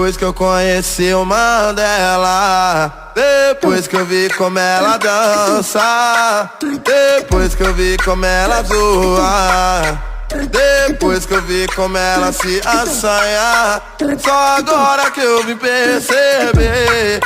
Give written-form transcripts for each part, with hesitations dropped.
Depois que eu conheci o Mandela, depois que eu vi como ela dança, depois que eu vi como ela zoa, depois que eu vi como ela se assanha, só agora que eu vim perceber.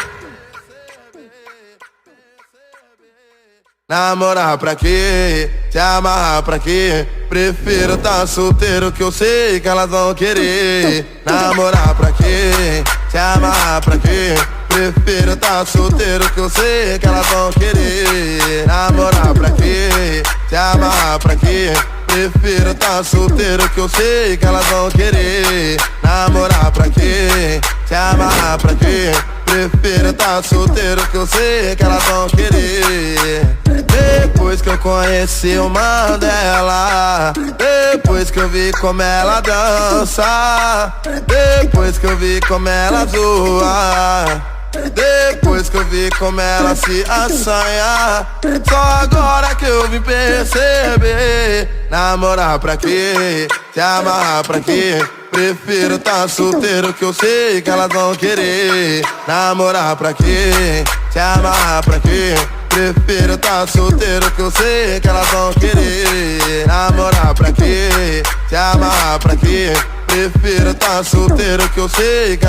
Namorar pra quê? Se amarrar pra quê? Prefiro tá solteiro que eu sei que elas vão querer. Namorar pra quê? Se amarrar pra quê? Prefiro tá solteiro que eu sei que elas vão querer. Namorar pra quê? Se amarrar pra quê? Prefiro tá solteiro que eu sei que elas vão querer. Namorar pra quê? Se amarrar pra quê? Prefiro tá solteiro que eu sei que elas vão querer. Depois que eu conheci o Mandela, depois que eu vi como ela dança, depois que eu vi como ela zoa, depois que eu vi como ela se assanha, só agora que eu vim perceber. Namorar pra quê? Se amarrar pra quê? Prefiro tá solteiro que eu sei que elas vão querer. Namorar pra quê? Se amarrar pra quê? Prefiro tá solteiro que eu sei que elas vão querer. Namorar pra quê? Se amarrar pra quê? Prefiro tá solteiro que eu sei que